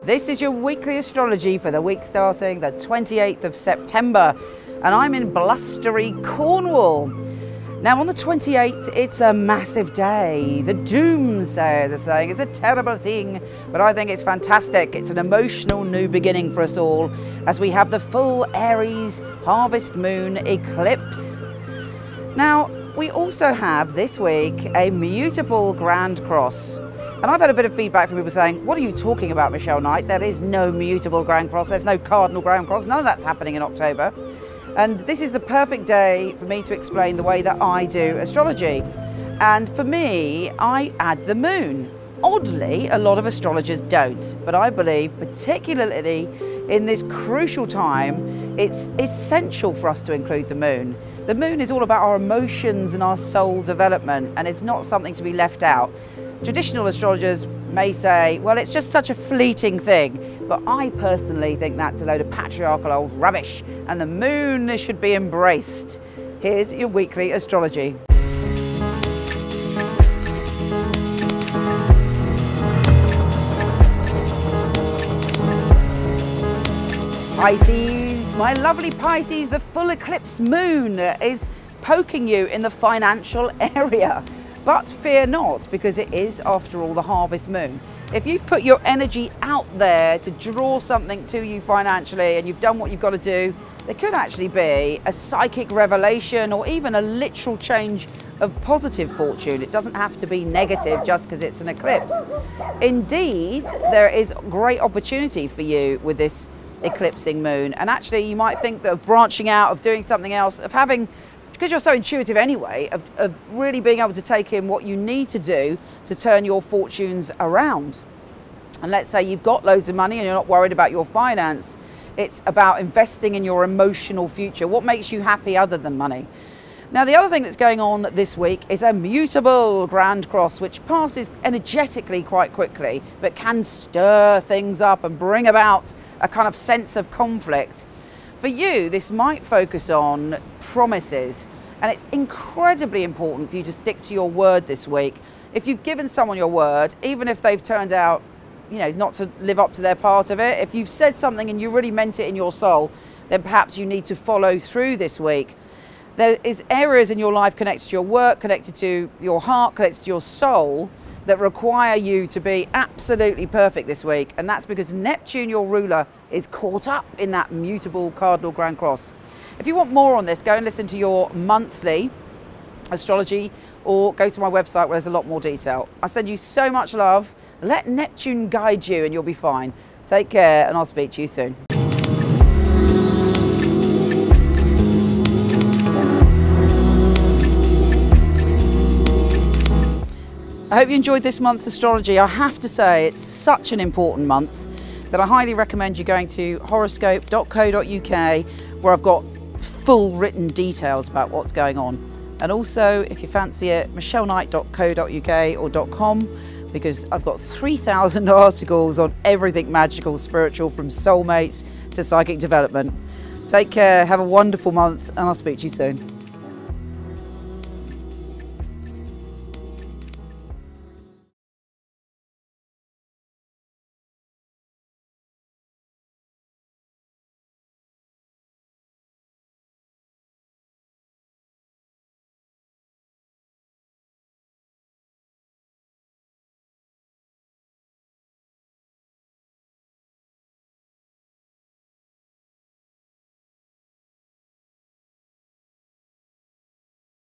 This is your weekly astrology for the week starting the 28th of September, and I'm in blustery Cornwall. Now on the 28th, it's a massive day. The doomsayers are saying it's a terrible thing, but I think it's fantastic. It's an emotional new beginning for us all as we have the full Aries harvest moon eclipse. Now, we also have this week a mutable Grand Cross. And I've had a bit of feedback from people saying, what are you talking about, Michele Knight? There is no mutable Grand Cross, there's no cardinal Grand Cross, none of that's happening in October. And this is the perfect day for me to explain the way that I do astrology. And for me, I add the moon. Oddly, a lot of astrologers don't, but I believe particularly in this crucial time, it's essential for us to include the moon. The moon is all about our emotions and our soul development, and it's not something to be left out. Traditional astrologers may say, well, it's just such a fleeting thing, but I personally think that's a load of patriarchal old rubbish, and the moon should be embraced. Here's your weekly astrology. Pisces, my lovely Pisces, the full eclipsed moon is poking you in the financial area. But fear not, because it is, after all, the harvest moon. If you've put your energy out there to draw something to you financially and you've done what you've got to do, there could actually be a psychic revelation or even a literal change of positive fortune. It doesn't have to be negative just because it's an eclipse. Indeed, there is great opportunity for you with this eclipsing moon. And actually, you might think that of branching out, of doing something else, of having, because you're so intuitive anyway, of really being able to take in what you need to do to turn your fortunes around. And let's say you've got loads of money and you're not worried about your finance. It's about investing in your emotional future. What makes you happy other than money? Now, the other thing that's going on this week is a mutable Grand Cross, which passes energetically quite quickly, but can stir things up and bring about a kind of sense of conflict. For you, this might focus on promises, and it's incredibly important for you to stick to your word this week. If you've given someone your word, even if they've turned out, you know, not to live up to their part of it, if you've said something and you really meant it in your soul, then perhaps you need to follow through this week. There is areas in your life connected to your work, connected to your heart, connected to your soul, that require you to be absolutely perfect this week, and that's because Neptune, your ruler, is caught up in that mutable cardinal Grand Cross. If you want more on this, go and listen to your monthly astrology or go to my website where there's a lot more detail. I send you so much love. Let Neptune guide you and you'll be fine. Take care, and I'll speak to you soon. I hope you enjoyed this month's astrology. I have to say, it's such an important month that I highly recommend you going to horoscope.co.uk, where I've got full written details about what's going on. And also, if you fancy it, micheleknight.co.uk or .com, because I've got 3,000 articles on everything magical, spiritual, from soulmates to psychic development. Take care, have a wonderful month, and I'll speak to you soon.